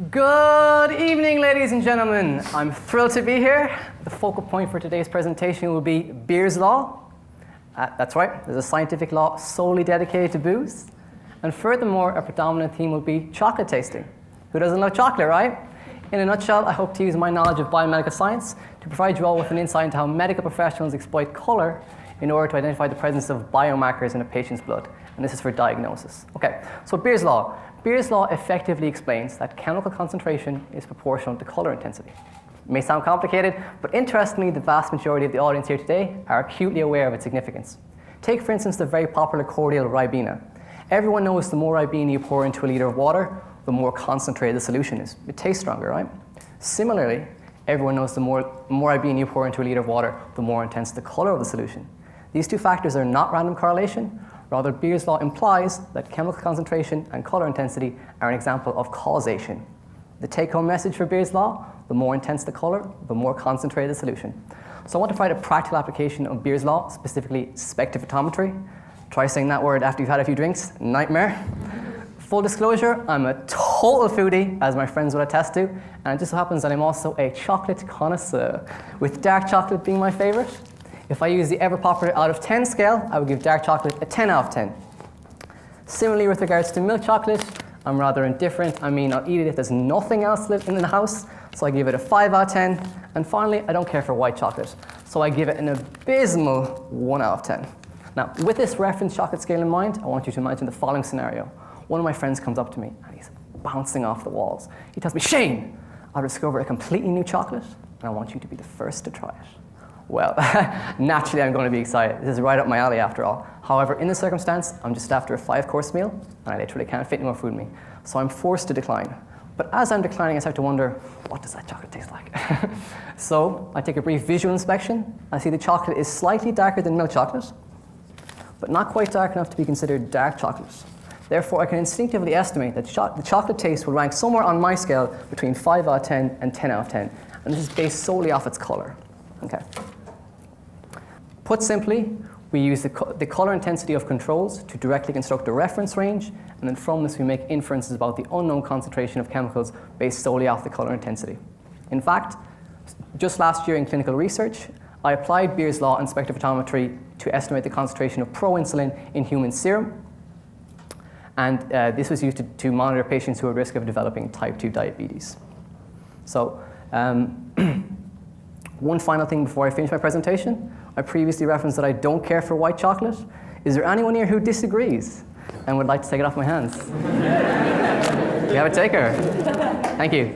Good evening, ladies and gentlemen. I'm thrilled to be here. The focal point for today's presentation will be Beer's Law. That's right, there's a scientific law solely dedicated to booze. And furthermore, a predominant theme will be chocolate tasting. Who doesn't love chocolate, right? In a nutshell, I hope to use my knowledge of biomedical science to provide you all with an insight into how medical professionals exploit color in order to identify the presence of biomarkers in a patient's blood. And this is for diagnosis. Okay, so Beer's Law. Beer's Law effectively explains that chemical concentration is proportional to color intensity. It may sound complicated, but interestingly, the vast majority of the audience here today are acutely aware of its significance. Take, for instance, the very popular cordial Ribena. Everyone knows the more Ribena you pour into a liter of water, the more concentrated the solution is. It tastes stronger, right? Similarly, everyone knows the more Ribena you pour into a liter of water, the more intense the color of the solution. These two factors are not random correlation. Rather, Beer's Law implies that chemical concentration and color intensity are an example of causation. The take-home message for Beer's Law: the more intense the color, the more concentrated the solution. So I want to provide a practical application of Beer's Law, specifically spectrophotometry. Try saying that word after you've had a few drinks. Nightmare. Full disclosure, I'm a total foodie, as my friends will attest to, and it just so happens that I'm also a chocolate connoisseur, with dark chocolate being my favorite. If I use the ever-popular out of 10 scale, I would give dark chocolate a 10 out of 10. Similarly, with regards to milk chocolate, I'm rather indifferent. I mean, I'll eat it if there's nothing else in the house, so I give it a 5 out of 10. And finally, I don't care for white chocolate, so I give it an abysmal 1 out of 10. Now, with this reference chocolate scale in mind, I want you to imagine the following scenario. One of my friends comes up to me, and he's bouncing off the walls. He tells me, "Shane, I've discovered a completely new chocolate, and I want you to be the first to try it." Well, naturally I'm going to be excited. This is right up my alley after all. However, in this circumstance, I'm just after a 5-course meal, and I literally can't fit any more food in me. So I'm forced to decline. But as I'm declining, I start to wonder, what does that chocolate taste like? So I take a brief visual inspection. I see the chocolate is slightly darker than milk chocolate, but not quite dark enough to be considered dark chocolate. Therefore, I can instinctively estimate that the chocolate taste will rank somewhere on my scale between 5 out of 10 and 10 out of 10. And this is based solely off its color. Okay. Put simply, we use the color intensity of controls to directly construct a reference range, and then from this we make inferences about the unknown concentration of chemicals based solely off the color intensity. In fact, just last year in clinical research, I applied Beer's Law and spectrophotometry to estimate the concentration of proinsulin in human serum, and this was used to monitor patients who are at risk of developing type 2 diabetes. So, one final thing before I finish my presentation. I previously referenced that I don't care for white chocolate. Is there anyone here who disagrees and would like to take it off my hands? We have a taker. Thank you.